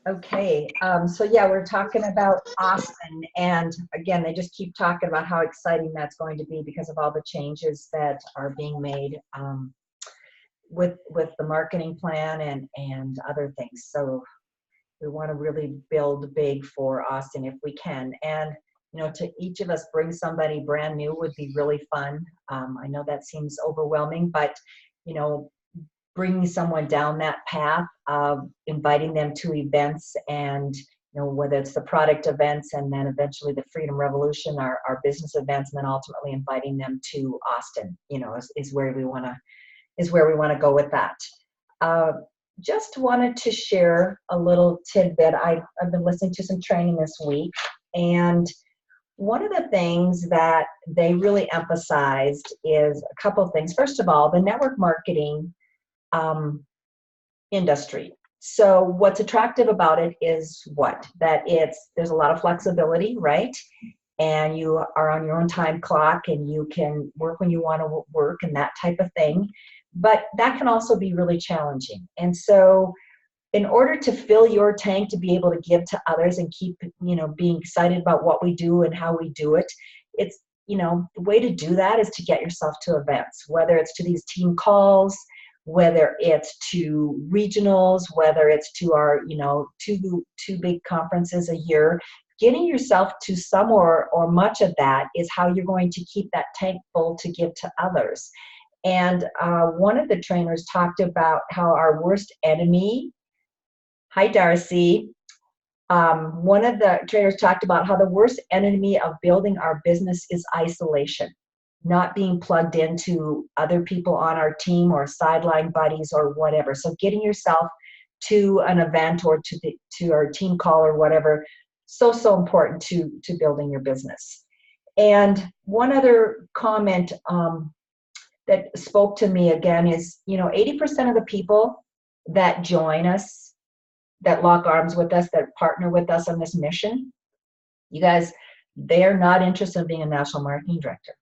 Okay, so yeah, we're talking about Austin, and again, they just keep talking about how exciting that's going to be because of all the changes that are being made with the marketing plan and other things. So we want to really build big for Austin if we can, and to each of us bring somebody brand new would be really fun. I know that seems overwhelming, but you know, bringing someone down that path of inviting them to events and whether it's the product events and then eventually the Freedom Revolution, our business events, and then ultimately inviting them to Austin, is where we want to go with that. uh, just wanted to share a little tidbit. I've been listening to some training this week, and one of the things that they really emphasized is a couple of things. First of all, the network marketing um, industry. So what's attractive about it is that there's a lot of flexibility, right? And you are on your own time clock and you can work when you want to work and that type of thing. But that can also be really challenging. And so in order to fill your tank to be able to give to others and keep, being excited about what we do and how we do it, it's, the way to do that is to get yourself to events, whether it's to these team calls, whether it's to regionals, whether it's to our, two big conferences a year. Getting yourself to some or much of that is how you're going to keep that tank full to give to others. And one of the trainers talked about how our worst enemy, hi Darcy, one of the trainers talked about how the worst enemy of building our business is isolation, not being plugged into other people on our team or sideline buddies or whatever. So getting yourself to an event or to our team call or whatever, so important to building your business. And one other comment that spoke to me again is, 80% of the people that join us, that lock arms with us, that partner with us on this mission, you guys, they are not interested in being a national marketing director.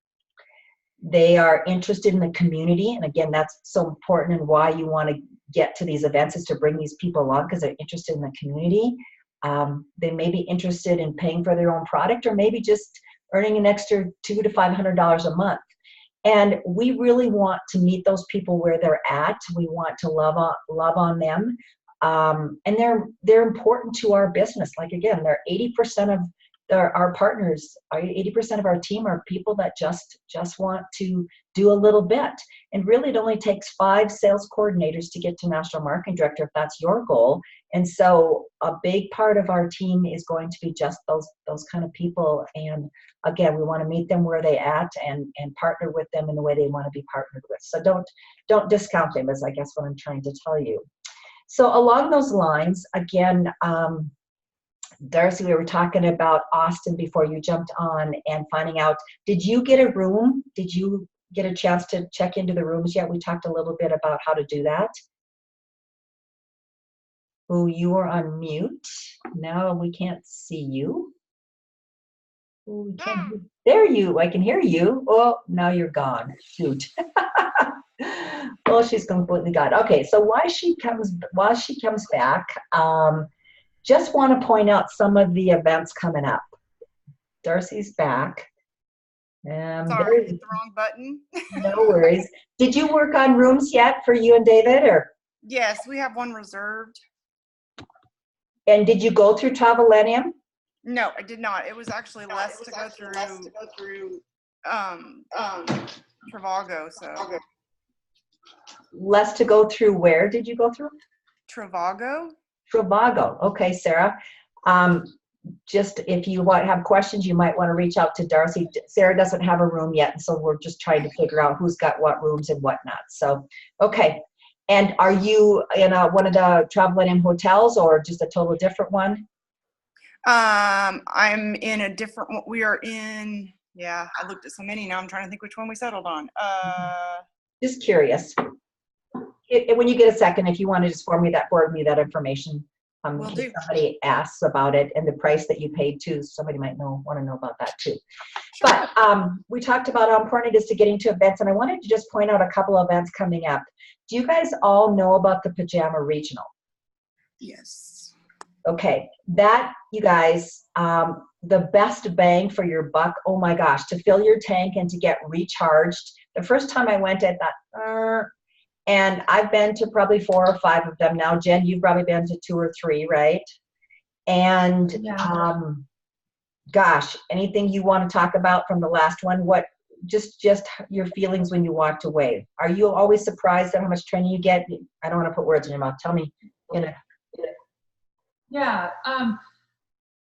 They are interested in the community. And again, that's so important, and why you want to get to these events is to bring these people along because they're interested in the community. They may be interested in paying for their own product, or maybe just earning an extra $200 to $500 a month. And we really want to meet those people where they're at. We want to love on them. And they're important to our business. Like, again, they're 80% of our partners, 80% of our team are people that just want to do a little bit. And really, it only takes 5 sales coordinators to get to national marketing director if that's your goal. And so a big part of our team is going to be just those kind of people. And again, we want to meet them where they at and partner with them in the way they want to be partnered with. So don't discount them, is I guess what I'm trying to tell you. So along those lines, again, Darcy, we were talking about Austin before you jumped on and finding out, did you get a room? Did you get a chance to check into the rooms yet? We talked a little bit about how to do that. Oh, you are on mute. Now we can't see you. Oh, we can't. There you, I can hear you. Oh, now you're gone. Shoot. Well, she's completely gone. Okay, so while she comes back, just want to point out some of the events coming up. Darcy's back. Sorry, hit the wrong button. No worries. Did you work on rooms yet for you and David, or? Yes, we have one reserved. And did you go through Travelenium? No, I did not. It was actually less to go through Trivago. So less to go through. Where did you go through? Trivago. Trivago. Okay, Sarah. Just if you have questions, you might want to reach out to Darcy. Sarah doesn't have a room yet, so we're just trying to figure out who's got what rooms and whatnot. So, okay. And are you in one of the Travelenium hotels or just a total different one? I'm in a different one. We are in, yeah, I looked at so many now. I'm trying to think which one we settled on. Just curious. When you get a second, if you want to just forward me that information. Will do. Somebody asks about it and the price that you paid too. Somebody might want to know about that too. Sure. But we talked about how important it is to getting to events, and I wanted to just point out a couple of events coming up. Do you guys all know about the Pajama Regional? Yes. Okay, that, you guys, the best bang for your buck, oh my gosh, to fill your tank and to get recharged. The first time I went, I thought, and I've been to probably 4 or 5 of them now. Jen, you've probably been to 2 or 3, right? And Yeah. gosh, anything you want to talk about from the last one? What, just your feelings when you walked away? Are you always surprised at how much training you get? I don't want to put words in your mouth. Tell me, you know. Yeah.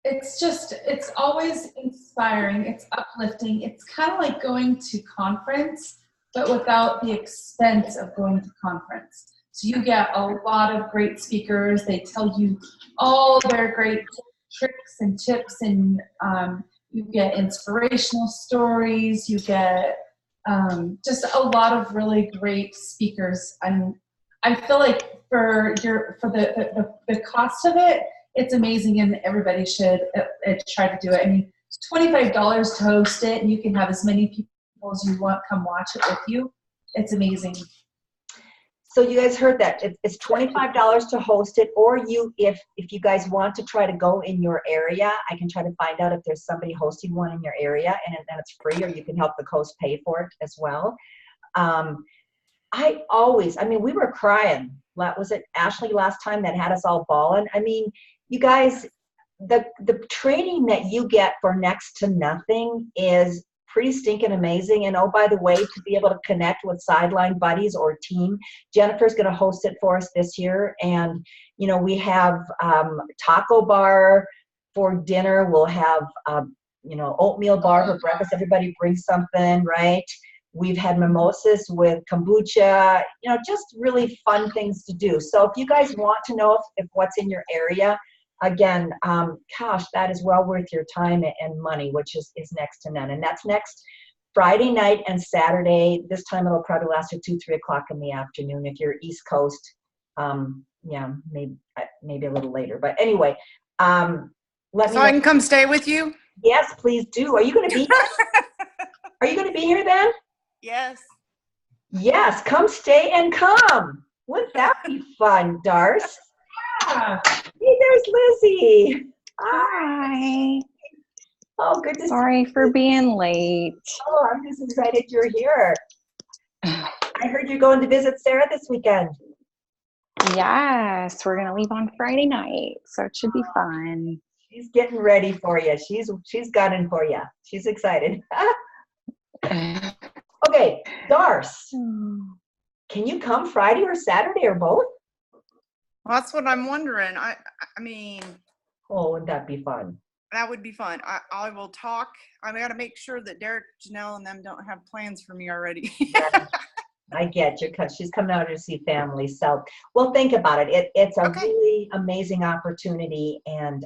It's always inspiring. It's uplifting. It's kind of like going to conference, but without the expense of going to conference. So you get a lot of great speakers. They tell you all their great tricks and tips, and you get inspirational stories. You get just a lot of really great speakers. And I feel like for the cost of it, it's amazing, and everybody should try to do it. I mean, $25 to host it, and you can have as many people as you want come watch it with you. It's amazing. So you guys heard that. It's $25 to host it, or if you guys want to try to go in your area, I can try to find out if there's somebody hosting one in your area, and then it's free, or you can help the coast pay for it as well. We were crying. Was it Ashley last time that had us all bawling? I mean, you guys, the training that you get for next to nothing is pretty stinking amazing. And oh, by the way, to be able to connect with sideline buddies or team, Jennifer's going to host it for us this year. And, we have taco bar for dinner. We'll have, oatmeal bar for breakfast. Everybody brings something, right? We've had mimosas with kombucha, just really fun things to do. So if you guys want to know if what's in your area, again, gosh, that is well worth your time and money, which is next to none. And that's next Friday night and Saturday. This time it'll probably last to 2, 3 o'clock in the afternoon. If you're East Coast, maybe a little later. But anyway, let me So I can come stay with you? Yes, please do. Are you going to be here? Are you going to be here then? Yes. Yes, come stay and come. Wouldn't that be fun, Darce? Yeah. Hey, there's Lizzie. Hi. Oh, good to see Sorry for being late. Oh, I'm just excited you're here. I heard you're going to visit Sarah this weekend. Yes, we're going to leave on Friday night, so it should be fun. She's getting ready for you. She's gunning for you. She's excited. Okay, Darce, can you come Friday or Saturday or both? Well, that's what I'm wondering. I mean, oh, wouldn't that be fun? That would be fun. I will talk. I got to make sure that Derek, Janelle, and them don't have plans for me already. I get you, because she's coming out to see family. So, well, think about it. It's a really amazing opportunity, and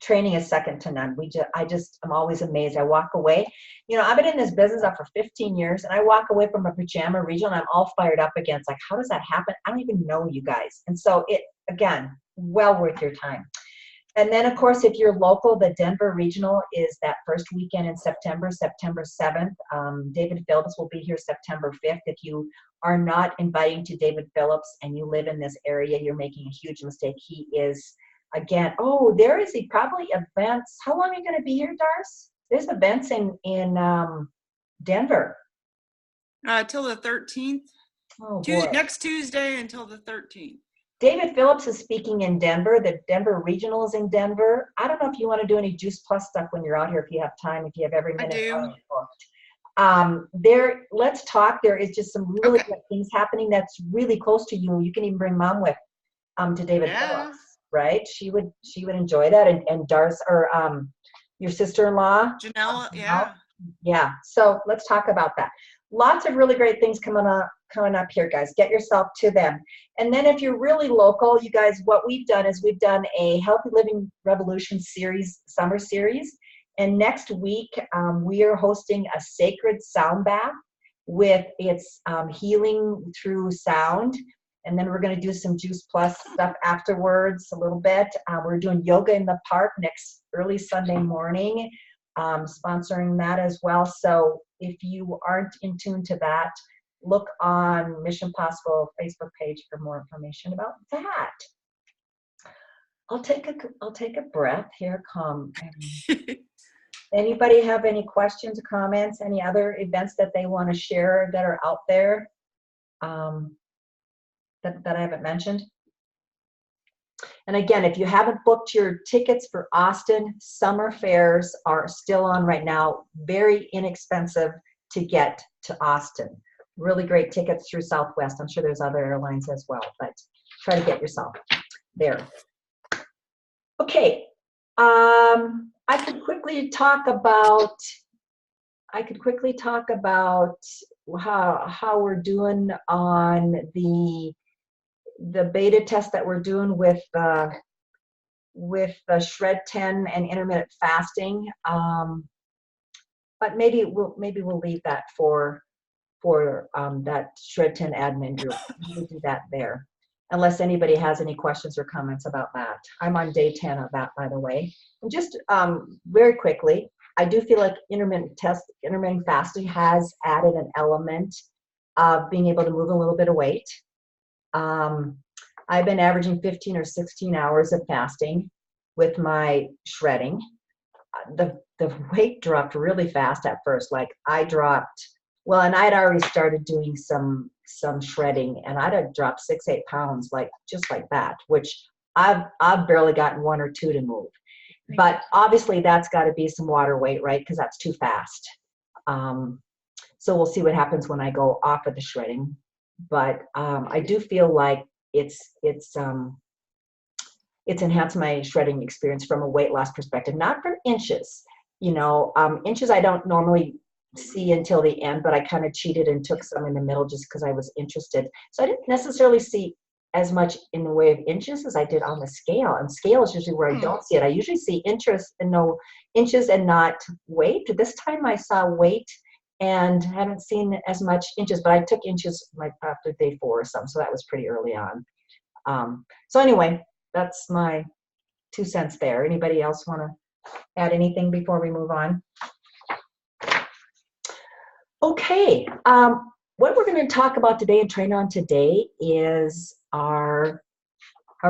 training is second to none. I'm always amazed. I walk away. I've been in this business for 15 years, and I walk away from a pajama regional, and I'm all fired up against, like, how does that happen? I don't even know you guys. And so again, well worth your time. And then, of course, if you're local, the Denver Regional is that first weekend in September 7th. David Phillips will be here September 5th. If you are not inviting to David Phillips and you live in this area, you're making a huge mistake. He is, again, there is probably events. How long are you going to be here, Darce? There's events in Denver. Till the 13th. Oh, boy. Next Tuesday until the 13th. David Phillips is speaking in Denver. The Denver Regional is in Denver. I don't know if you want to do any Juice Plus stuff when you're out here, if you have time, if you have every minute. I do. Let's talk. There is just some really good things happening that's really close to you. You can even bring Mom with to David Phillips, right? She would enjoy that. And Darce, or your sister-in-law. Janelle, yeah. Yeah. So let's talk about that. Lots of really great things coming up here, guys. Get yourself to them. And then if you're really local, you guys, what we've done is we've done a Healthy Living Revolution series, summer series. And next week, we are hosting a sacred sound bath with its healing through sound. And then we're going to do some Juice Plus stuff afterwards a little bit. We're doing yoga in the park next early Sunday morning, sponsoring that as well. So if you aren't in tune to that, look on Mission Possible Facebook page for more information about that. I'll take a breath here. Calm. Anybody have any questions or comments? Any other events that they want to share that are out there that I haven't mentioned? And again, if you haven't booked your tickets for Austin, summer fairs are still on right now. Very inexpensive to get to Austin. Really great tickets through Southwest. I'm sure there's other airlines as well, but try to get yourself there. Okay. I could quickly talk about how we're doing on the beta test that we're doing with the Shred 10 and intermittent fasting. But maybe we'll leave that for that Shred 10 admin group. We'll do that there, unless anybody has any questions or comments about that. I'm on day 10 of that, by the way. And just very quickly, I do feel like intermittent fasting has added an element of being able to move a little bit of weight. I've been averaging 15 or 16 hours of fasting with my shredding. The weight dropped really fast at first. Like I dropped, well, and I'd already started doing some shredding, and I'd have dropped 6-8 pounds, like just like that, which I've barely gotten 1 or 2 to move. But obviously that's got to be some water weight, right? Because that's too fast. So we'll see what happens when I go off of the shredding. But I do feel like it's enhanced my shredding experience from a weight loss perspective, not from inches. You know, inches I don't normally see until the end, but I kind of cheated and took some in the middle just because I was interested. So I didn't necessarily see as much in the way of inches as I did on the scale. And scale is usually where I don't see it. I usually see inches and not weight. This time I saw weight and haven't seen as much inches, but I took inches like after day 4 or something, so that was pretty early on. So anyway, that's my 2 cents there. Anybody else want to add anything before we move on? Okay, what we're going to talk about today and train on today is our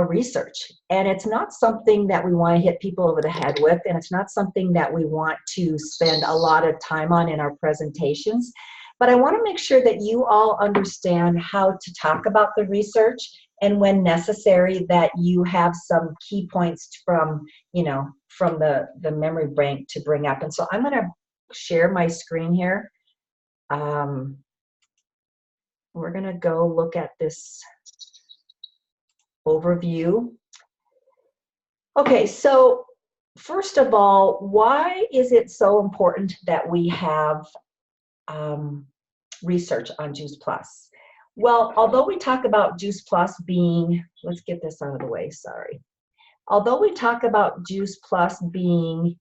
research. And it's not something that we want to hit people over the head with, and it's not something that we want to spend a lot of time on in our presentations. But I want to make sure that you all understand how to talk about the research, and when necessary, that you have some key points from the memory bank to bring up. And so I'm going to share my screen here. We're going to go look at this overview. Okay, so first of all, why is it so important that we have research on Juice Plus? Well, although we talk about Juice Plus being, let's get this out of the way, sorry. Although we talk about Juice Plus being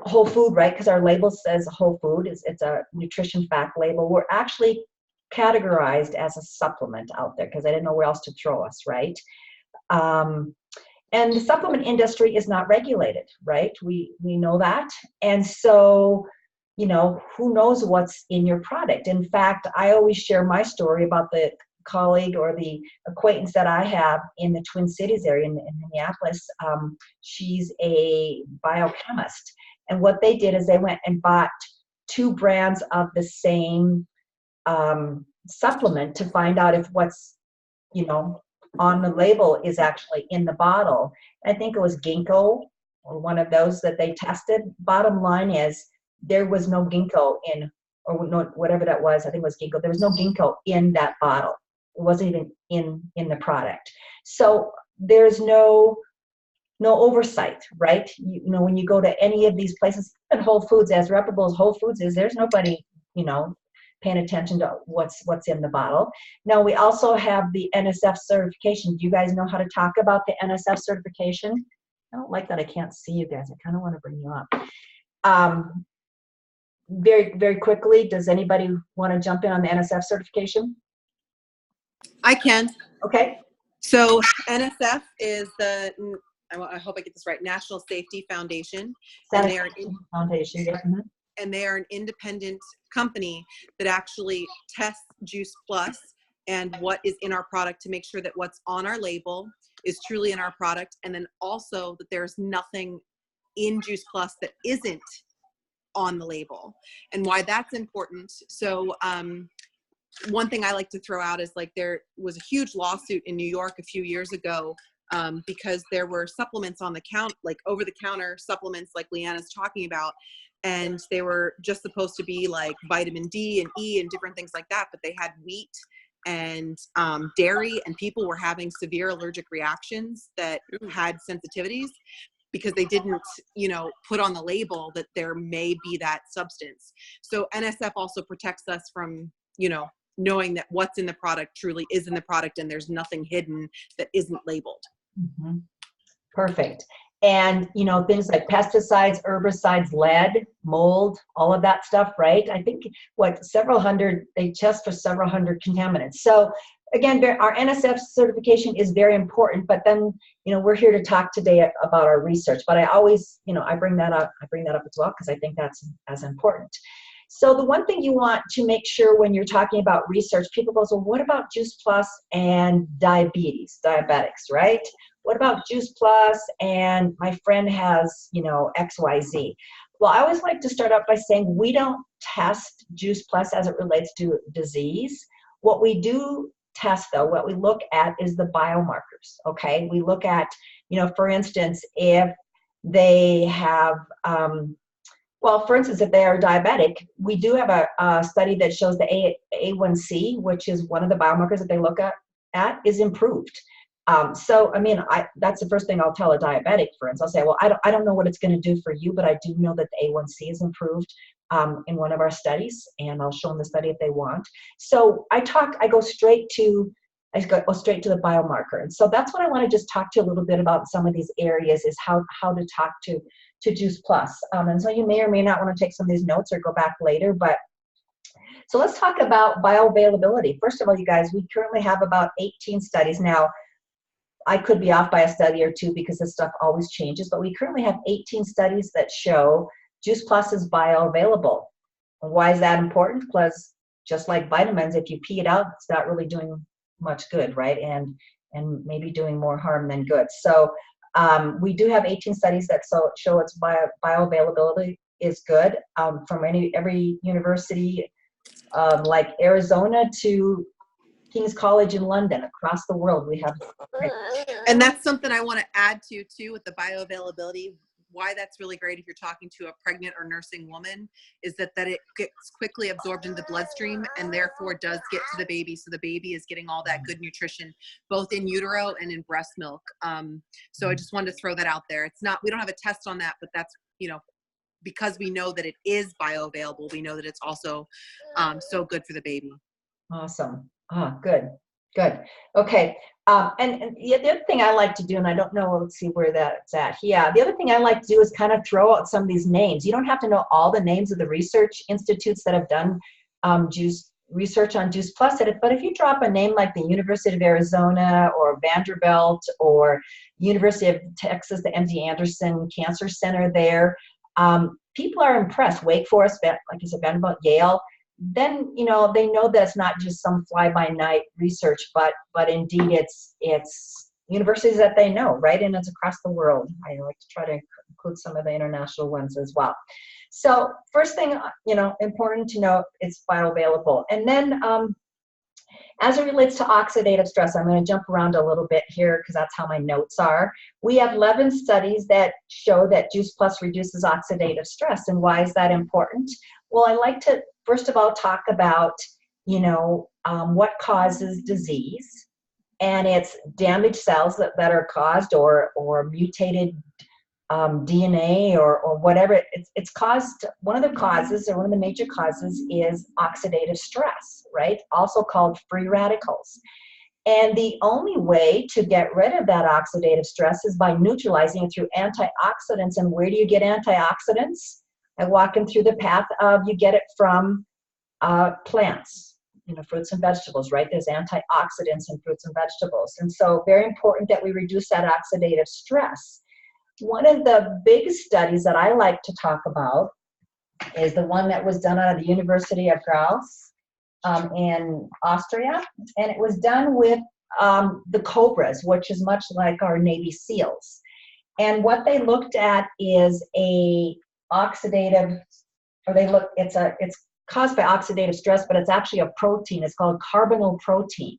whole food, right? Because our label says whole food. It's a nutrition fact label. We're actually categorized as a supplement out there because I didn't know where else to throw us, right? And the supplement industry is not regulated, right? We know that. And so, you know, who knows what's in your product? In fact, I always share my story about the colleague or the acquaintance that I have in the Twin Cities area in Minneapolis. She's a biochemist. And what they did is they went and bought 2 brands of the same supplement to find out if what's, you know, on the label is actually in the bottle. I think it was ginkgo or one of those that they tested. Bottom line is there was no ginkgo in, or no, whatever that was, I think it was ginkgo. There was no ginkgo in that bottle. It wasn't even in the product. So there's no oversight, right? You know, when you go to any of these places, and Whole Foods, as reputable as Whole Foods is, there's nobody, you know, paying attention to what's in the bottle. Now, we also have the NSF certification. Do you guys know how to talk about the NSF certification? I don't like that I can't see you guys. I kind of want to bring you up. Very, very quickly, does anybody want to jump in on the NSF certification? I can. Okay. So NSF is the, I hope I get this right, National Safety Foundation. And they are Foundation. Yeah. Mm-hmm. And they are an independent company that actually tests Juice Plus and what is in our product to make sure that what's on our label is truly in our product. And then also that there's nothing in Juice Plus that isn't on the label, and why that's important. So one thing I like to throw out is, like, there was a huge lawsuit in New York a few years ago because there were supplements on the like over-the-counter supplements like Leanna's talking about, and they were just supposed to be like vitamin D and E and different things like that, but they had wheat and dairy, and people were having severe allergic reactions that had sensitivities because they didn't, put on the label that there may be that substance. So NSF also protects us from, knowing that what's in the product truly is in the product, and there's nothing hidden that isn't labeled. Mhm. Perfect. And, things like pesticides, herbicides, lead, mold, all of that stuff, right? I think they test for several hundred contaminants. So again, our NSF certification is very important, but then, we're here to talk today about our research, but I always, I bring that up as well, because I think that's as important. So the one thing you want to make sure when you're talking about research, people go, so what about Juice Plus and diabetics, right? What about Juice Plus and my friend has, XYZ? Well, I always like to start out by saying we don't test Juice Plus as it relates to disease. What we do test, though, what we look at is the biomarkers, okay? We look at, for instance, if they have, for instance, if they are diabetic, we do have a study that shows the A1C, which is one of the biomarkers that they look at is improved. That's the first thing I'll tell a diabetic, for instance. I'll say, well, I don't know what it's going to do for you, but I do know that the A1C is improved in one of our studies, and I'll show them the study if they want. So I go straight to the biomarker. And so that's what I want to just talk to you a little bit about. Some of these areas is how to talk to Juice Plus. And so you may or may not want to take some of these notes or go back later, but so let's talk about bioavailability. First of all, you guys, we currently have about 18 studies. Now, I could be off by a study or two because this stuff always changes, but we currently have 18 studies that show Juice Plus is bioavailable. And why is that important? Because just like vitamins, if you pee it out, it's not really doing much good, right? And maybe doing more harm than good. So we do have 18 studies that show its bioavailability is good from every university, like Arizona to King's College in London. Across the world, we have. And that's something I want to add to too with the bioavailability. Why that's really great if you're talking to a pregnant or nursing woman is that it gets quickly absorbed into the bloodstream and therefore does get to the baby. So the baby is getting all that good nutrition, both in utero and in breast milk. So I just wanted to throw that out there. We don't have a test on that, but that's, because we know that it is bioavailable, we know that it's also so good for the baby. Awesome. Good. Okay. And the other thing I like to do, and I don't know, let's see where that's at. Yeah, the other thing I like to do is kind of throw out some of these names. You don't have to know all the names of the research institutes that have done research on Juice Plus, but if you drop a name like the University of Arizona or Vanderbilt or University of Texas, the MD Anderson Cancer Center there, people are impressed. Wake Forest, like I said, Vanderbilt, Yale. Then they know that it's not just some fly-by-night research, but indeed it's universities that they know, right? And it's across the world. I like to try to include some of the international ones as well. So first thing, important to know, it's bioavailable. And then as it relates to oxidative stress, I'm going to jump around a little bit here because that's how my notes are. We have 11 studies that show that Juice Plus reduces oxidative stress. And why is that important? Well, I like to, first of all, talk about, what causes disease. And it's damaged cells that are caused or mutated DNA or whatever. It's caused, one of the causes or one of the major causes is oxidative stress, right? Also called free radicals. And the only way to get rid of that oxidative stress is by neutralizing it through antioxidants. And where do you get antioxidants? I walk them through the path of, you get it from plants, fruits and vegetables, right? There's antioxidants in fruits and vegetables. And so very important that we reduce that oxidative stress. One of the big studies that I like to talk about is the one that was done out of the University of Graz. in Austria, and it was done with the Cobras, which is much like our Navy SEALs. And what they looked at is a oxidative, it's caused by oxidative stress, but it's actually a protein. It's called carbonyl protein.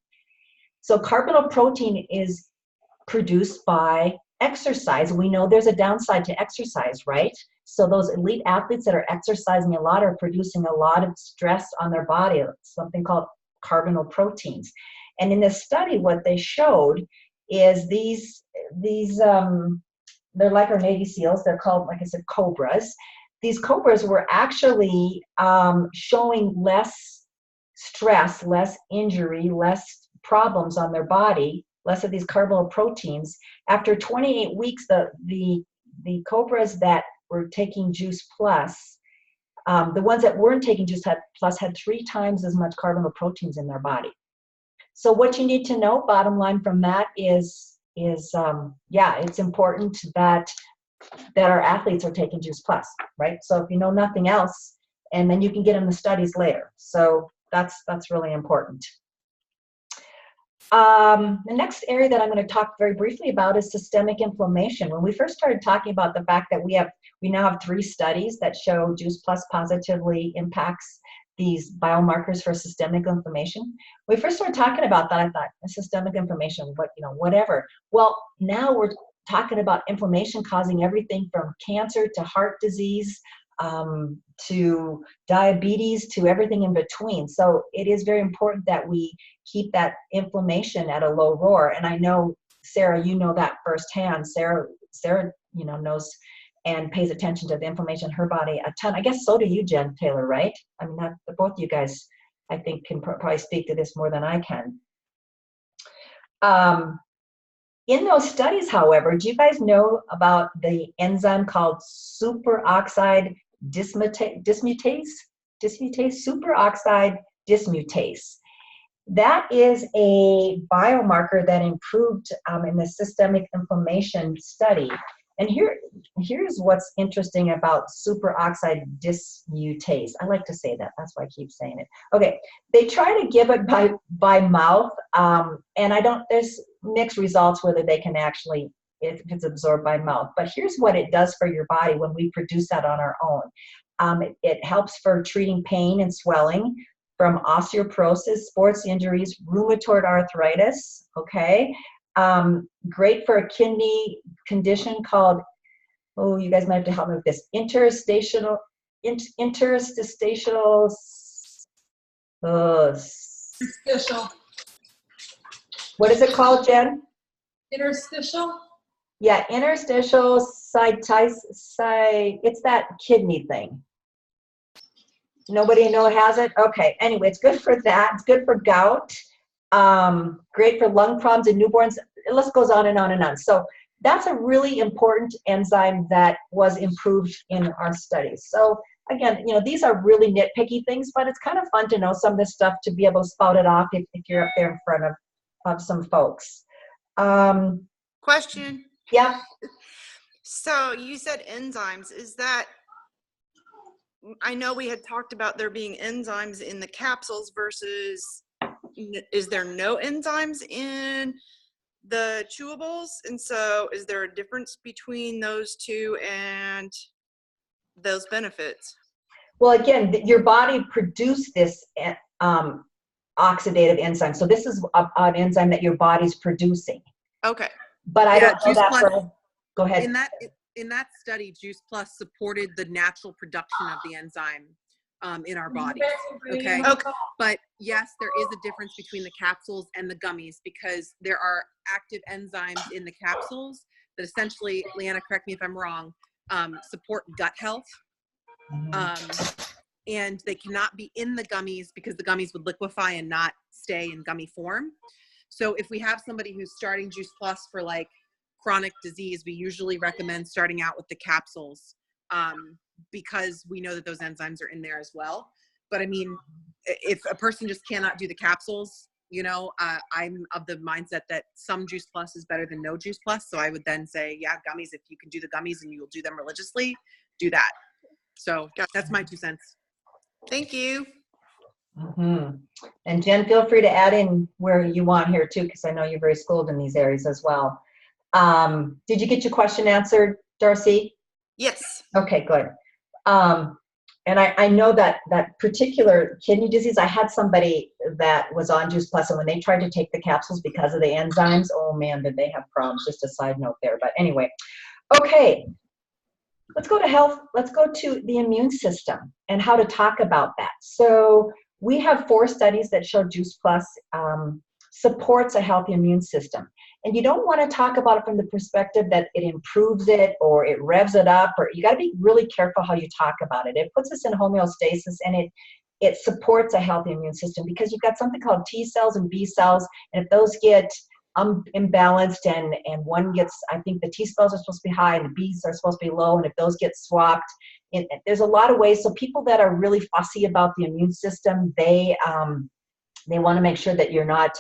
So carbonyl protein is produced by exercise. We know there's a downside to exercise, right? So those elite athletes that are exercising a lot are producing a lot of stress on their body, something called carbonyl proteins. And in this study, what they showed is these they're like our Navy SEALs. They're called, like I said, Cobras. These Cobras were actually showing less stress, less injury, less problems on their body, less of these carbonyl proteins. After 28 weeks, the Cobras that were taking Juice Plus, the ones that weren't taking Juice Plus had 3 times as much carbonyl proteins in their body. So what you need to know, bottom line from that is yeah, it's important that our athletes are taking Juice Plus, right? So if you know nothing else, and then you can get in the studies later. So that's really important. The next area that I'm going to talk very briefly about is systemic inflammation. When we first started talking about the fact that we now have 3 studies that show Juice Plus positively impacts these biomarkers for systemic inflammation. When we first started talking about that, I thought systemic inflammation, whatever. Well, now we're talking about inflammation causing everything from cancer to heart disease, to diabetes, to everything in between. So it is very important that we keep that inflammation at a low roar. And I know, Sarah, you know that firsthand. Sarah, knows and pays attention to the inflammation in her body a ton. I guess so do you, Jen Taylor, right? I mean, both you guys, I think, can probably speak to this more than I can. In those studies, however, do you guys know about the enzyme called superoxide dismutase? Superoxide dismutase. That is a biomarker that improved in the systemic inflammation study. And here's what's interesting about superoxide dismutase. I like to say that. That's why I keep saying it. Okay, they try to give it by mouth, and there's mixed results whether they can actually, if it's absorbed by mouth. But here's what it does for your body when we produce that on our own. It helps for treating pain and swelling from osteoporosis, sports injuries, rheumatoid arthritis, okay? Great for a kidney condition called, you guys might have to help me with this, interstitial, what is it called, Jen? Interstitial? Yeah, interstitial it's that kidney thing. Nobody has it? Okay, anyway, it's good for that. It's good for gout. Great for lung problems in newborns. The list goes on and on and on. So that's a really important enzyme that was improved in our studies. So again, these are really nitpicky things, but it's kind of fun to know some of this stuff, to be able to spout it off if you're up there in front of some folks. Question. Yeah. So you said enzymes. I know we had talked about there being enzymes in the capsules versus, is there no enzymes in the chewables? And so is there a difference between those two and those benefits? Well, again, your body produced this oxidative enzyme. So this is an enzyme that your body's producing. Okay. But I don't know that go ahead. In that study, Juice Plus supported the natural production of the enzyme in our bodies. Okay. But yes, there is a difference between the capsules and the gummies, because there are active enzymes in the capsules that essentially, Leanna, correct me if I'm wrong, support gut health. And they cannot be in the gummies because the gummies would liquefy and not stay in gummy form. So if we have somebody who's starting Juice Plus for like chronic disease, we usually recommend starting out with the capsules, because we know that those enzymes are in there as well. But I mean, if a person just cannot do the capsules, I'm of the mindset that some Juice Plus is better than no Juice Plus. So I would then say, yeah, gummies, if you can do the gummies and you'll do them religiously, do that. So that's my 2 cents. Thank you. Mhm. And Jen, feel free to add in where you want here too, because I know you're very schooled in these areas as well. Did you get your question answered, Darcy? Yes. Okay, good. And I know that that particular kidney disease, I had somebody that was on Juice Plus, and when they tried to take the capsules because of the enzymes, oh man, did they have problems. Just a side note there. But anyway, okay, let's go to health. Let's go to the immune system and how to talk about that. So we have 4 studies that show Juice Plus supports a healthy immune system. And you don't want to talk about it from the perspective that it improves it or it revs it up, or you got to be really careful how you talk about it. It puts us in homeostasis, and it supports a healthy immune system because you've got something called T cells and B cells, and if those get imbalanced and one gets, I think the T cells are supposed to be high and the B's are supposed to be low, and if those get swapped, there's a lot of ways. So people that are really fussy about the immune system, they want to make sure that you're not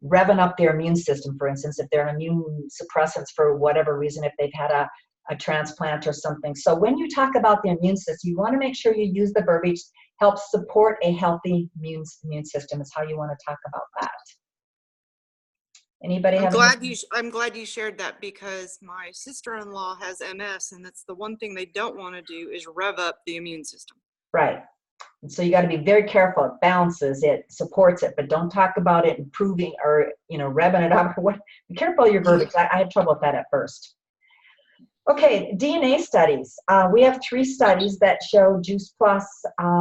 revving up their immune system. For instance, if they're on immune suppressants for whatever reason, if they've had a transplant or something. So when you talk about the immune system, you want to make sure you use the verbiage helps support a healthy immune system is how you want to talk about that. Anybody have I'm glad you shared that, because my sister-in-law has MS, and that's the one thing they don't want to do is rev up the immune system. Right. And so you got to be very careful. It balances it, supports it, but don't talk about it improving or, revving it up or what. Be careful of your verbiage. I had trouble with that at first. Okay, DNA studies. We have 3 studies that show Juice Plus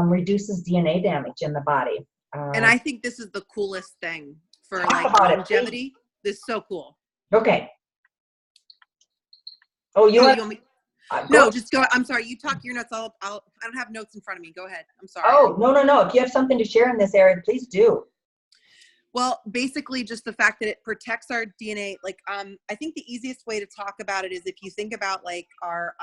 reduces DNA damage in the body. And I think this is the coolest thing for Talk like about it, longevity. This is so cool. Okay. Oh, you want me? No, just go. I'm sorry. You talk your notes. I don't have notes in front of me. Go ahead. I'm sorry. Oh, no. If you have something to share in this area, please do. Well, basically just the fact that it protects our DNA. Like, I think the easiest way to talk about it is if you think about like our,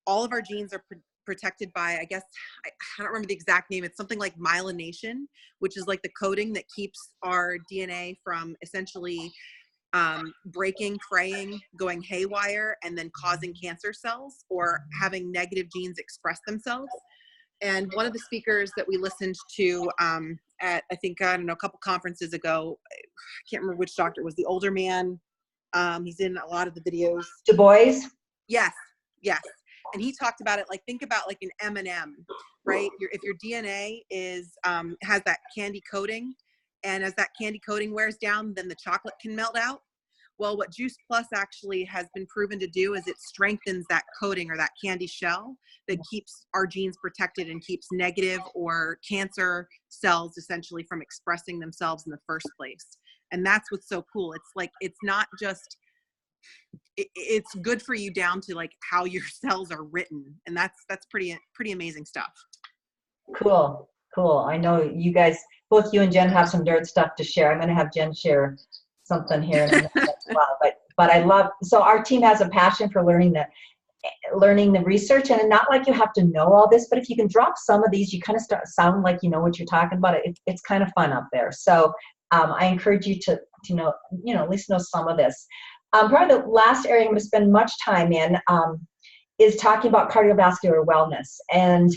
all of our genes are protected by, I guess, I don't remember the exact name. It's something like myelination, which is like the coating that keeps our DNA from essentially breaking, fraying, going haywire, and then causing cancer cells or having negative genes express themselves. And one of the speakers that we listened to at, I think, I don't know, a couple conferences ago, I can't remember which doctor it was, the older man. He's in a lot of the videos. Du Bois? Yes. And he talked about it, like, think about like an M&M, right? If your DNA is has that candy coating, and as that candy coating wears down, then the chocolate can melt out. Well, what Juice Plus actually has been proven to do is it strengthens that coating or that candy shell that keeps our genes protected and keeps negative or cancer cells essentially from expressing themselves in the first place. And that's what's so cool. It's like, it's not just, it's good for you down to like how your cells are written. And that's pretty amazing stuff. Cool. I know you guys, both you and Jen have some nerd stuff to share. I'm going to have Jen share something here in a minute as well. But I love, so our team has a passion for learning the research, and not like you have to know all this, but if you can drop some of these, you kind of sound like you know what you're talking about. It's kind of fun up there. So I encourage you to at least know some of this. Probably the last area I'm going to spend much time in is talking about cardiovascular wellness. And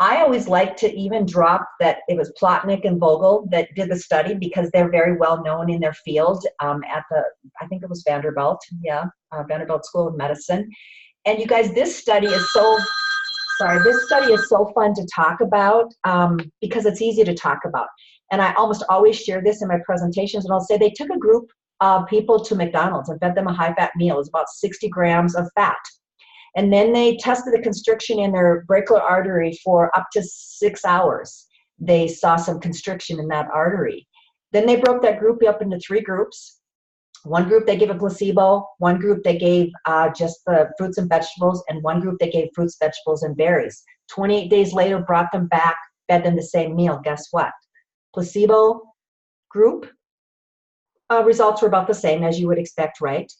I always like to even drop that it was Plotnick and Vogel that did the study because they're very well known in their field at I think it was Vanderbilt, Vanderbilt School of Medicine. And you guys, this study is so fun to talk about because it's easy to talk about. And I almost always share this in my presentations, and I'll say they took a group of people to McDonald's and fed them a high-fat meal. It was about 60 grams of fat. And then they tested the constriction in their brachial artery for up to 6 hours. They saw some constriction in that artery. Then they broke that group up into 3 groups. One group they gave a placebo, one group they gave just the fruits and vegetables, and one group they gave fruits, vegetables, and berries. 28 days later, brought them back, fed them the same meal. Guess what? Placebo group results were about the same as you would expect, right?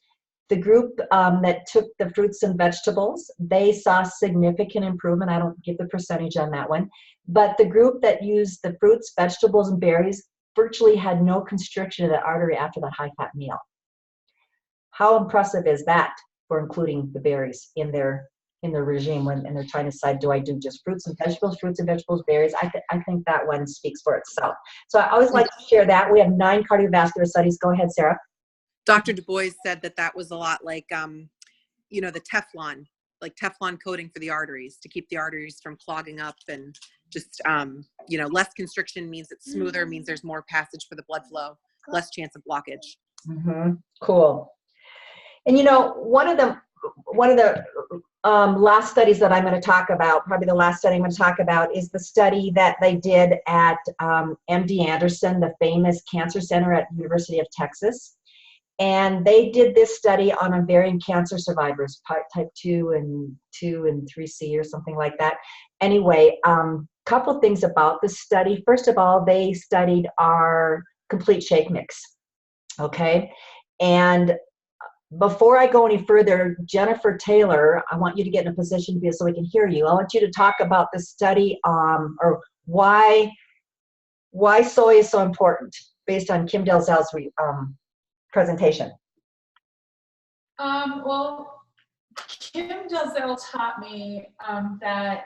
The group that took the fruits and vegetables, they saw significant improvement. I don't give the percentage on that one. But the group that used the fruits, vegetables, and berries virtually had no constriction of the artery after that high-fat meal. How impressive is that for including the berries in their in the regime and they're trying to decide, do I do just fruits and vegetables, berries? I think that one speaks for itself. So I always like to share that. We have 9 cardiovascular studies. Go ahead, Sarah. Dr. Du Bois said that was a lot like, you know, the Teflon coating for the arteries to keep the arteries from clogging up, and just, you know, less constriction means it's smoother, means there's more passage for the blood flow, less chance of blockage. Mm-hmm. Cool. And you know, one of the last studies that I'm going to talk about, probably the last study I'm going to talk about, is the study that they did at MD Anderson, the famous cancer center at University of Texas. And they did this study on ovarian cancer survivors, type 2 and 3C or something like that. Anyway, couple things about the study. First of all, they studied our complete shake mix. Okay. And before I go any further, Jennifer Taylor, I want you to get in a position so we can hear you. I want you to talk about the study or why soy is so important based on Kim Dalzell's presentation. Well, Kim Dalzell taught me that,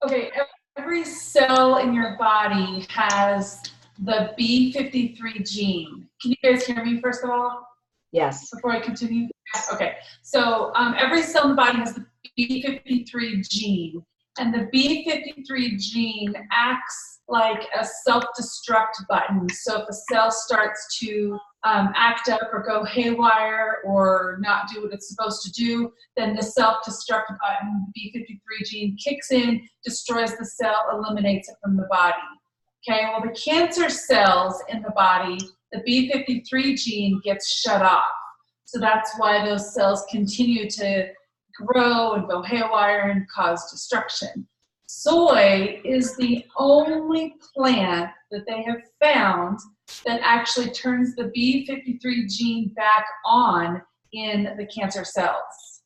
okay, every cell in your body has the B53 gene. Can you guys hear me first of all? Yes. Before I continue? Okay. So every cell in the body has the B53 gene, and the B53 gene acts like a self-destruct button. So if a cell starts to act up or go haywire or not do what it's supposed to do, then the self-destruct button, B53 gene, kicks in, destroys the cell, eliminates it from the body. Okay, well, the cancer cells in the body, the B53 gene gets shut off. So that's why those cells continue to grow and go haywire and cause destruction. Soy is the only plant that they have found that actually turns the B53 gene back on in the cancer cells.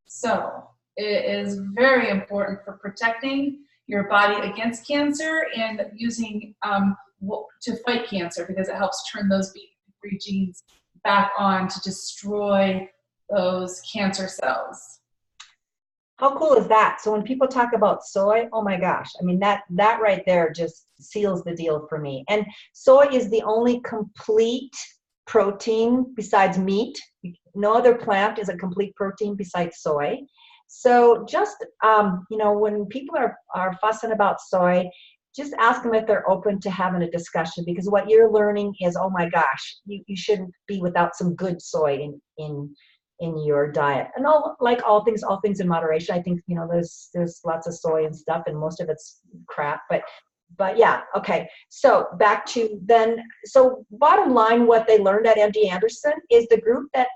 So it is very important for protecting your body against cancer and using to fight cancer, because it helps turn those B53 genes back on to destroy those cancer cells. How cool is that? So when people talk about soy, oh my gosh, I mean, that right there just seals the deal for me. And soy is the only complete protein besides meat. No other plant is a complete protein besides soy. So just, you know, when people are fussing about soy, just ask them if they're open to having a discussion, because what you're learning is, oh my gosh, you shouldn't be without some good soy in your diet. And like all things in moderation. I think, you know, there's lots of soy and stuff, and most of it's crap, but yeah, okay. So back to then, so bottom line, what they learned at MD Anderson is the group that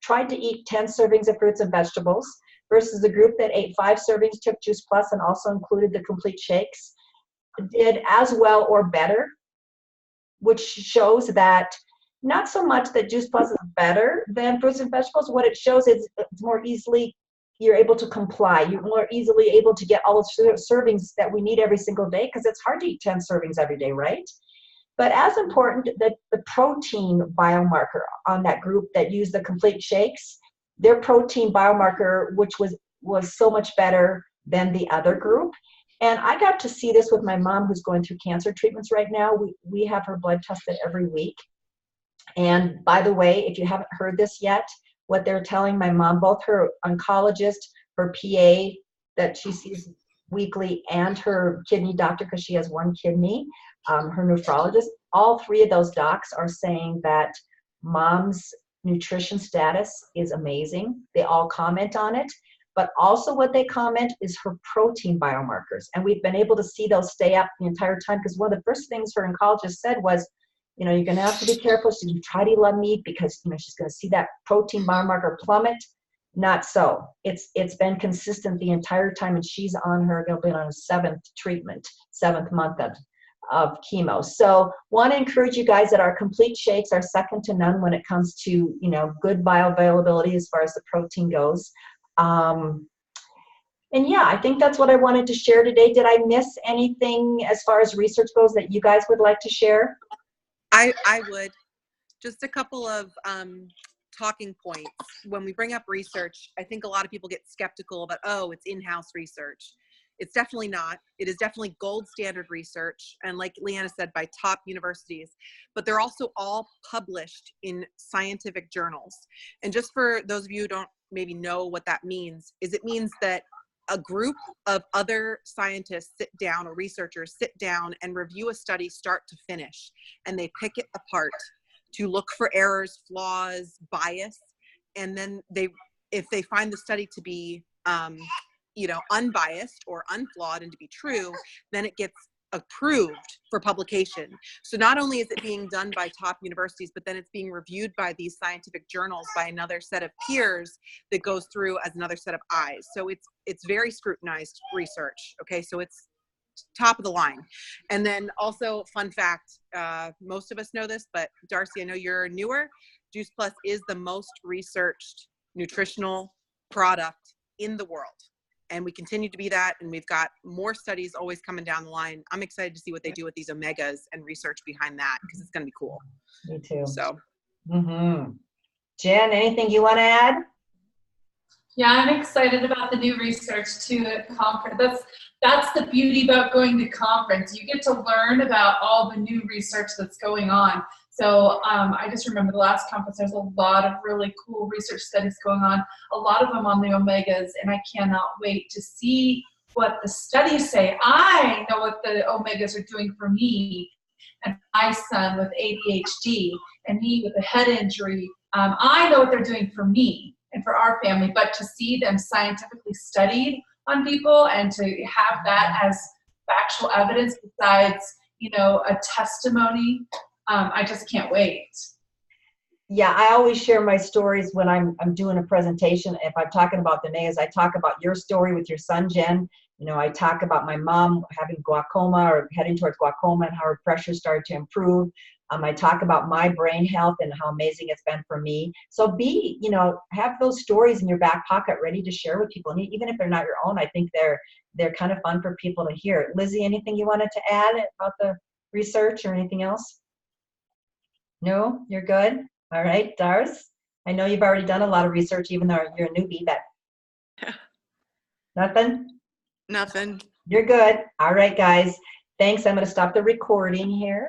tried to eat 10 servings of fruits and vegetables versus the group that ate 5 servings, took Juice Plus, and also included the complete shakes, did as well or better, which shows that not so much that Juice Plus is better than fruits and vegetables. What it shows is it's more easily, you're able to comply. You're more easily able to get all the servings that we need every single day, because it's hard to eat 10 servings every day, right? But as important, the protein biomarker on that group that used the complete shakes, their protein biomarker, which was so much better than the other group. And I got to see this with my mom, who's going through cancer treatments right now. We have her blood tested every week. And by the way, if you haven't heard this yet, what they're telling my mom, both her oncologist, her PA that she sees weekly, and her kidney doctor, because she has one kidney, her nephrologist, all 3 of those docs are saying that mom's nutrition status is amazing. They all comment on it. But also what they comment is her protein biomarkers. And we've been able to see those stay up the entire time, because one of the first things her oncologist said was, you know, you're going to have to be careful. So you try to eat a lot of meat, because, you know, she's going to see that protein biomarker plummet. Not so. It's been consistent the entire time, and she's on her, going to be on a 7th month of chemo. So want to encourage you guys that our complete shakes are second to none when it comes to, you know, good bioavailability as far as the protein goes. And yeah, I think that's what I wanted to share today. Did I miss anything as far as research goes that you guys would like to share? I would. Just a couple of talking points when we bring up research. I think a lot of people get skeptical about, oh, it's in-house research. It's definitely not. It is definitely gold standard research, and like Leanna said, by top universities, but they're also all published in scientific journals. And just for those of you who don't maybe know what that means, is it means that a group of other scientists sit down, or researchers sit down and review a study start to finish, and they pick it apart to look for errors, flaws, bias, and then if they find the study to be unbiased or unflawed and to be true, then it gets approved for publication. So not only is it being done by top universities, but then it's being reviewed by these scientific journals by another set of peers that goes through as another set of eyes. So it's very scrutinized research. Okay, so it's top of the line. And then also, fun fact, most of us know this, but Darcy, I know you're newer. Juice Plus is the most researched nutritional product in the world. And we continue to be that, and we've got more studies always coming down the line. I'm excited to see what they do with these omegas and research behind that, because it's going to be cool. Me too. So, Jen, anything you want to add? Yeah, I'm excited about the new research too at conference. That's the beauty about going to conference. You get to learn about all the new research that's going on. So I just remember the last conference, there's a lot of really cool research studies going on, a lot of them on the omegas, and I cannot wait to see what the studies say. I know what the omegas are doing for me and my son with ADHD and me with a head injury. I know what they're doing for me and for our family, but to see them scientifically studied on people and to have that as factual evidence besides, a testimony, I just can't wait. Yeah, I always share my stories when I'm doing a presentation. If I'm talking about the omegas, I talk about your story with your son, Jen. I talk about my mom having glaucoma or heading towards glaucoma and how her pressure started to improve. I talk about my brain health and how amazing it's been for me. So have those stories in your back pocket ready to share with people. And even if they're not your own, I think they're kind of fun for people to hear. Lizzie, anything you wanted to add about the research or anything else? No, you're good? All right, Dars, I know you've already done a lot of research, even though you're a newbie, but nothing? Nothing. You're good. All right, guys. Thanks. I'm going to stop the recording here.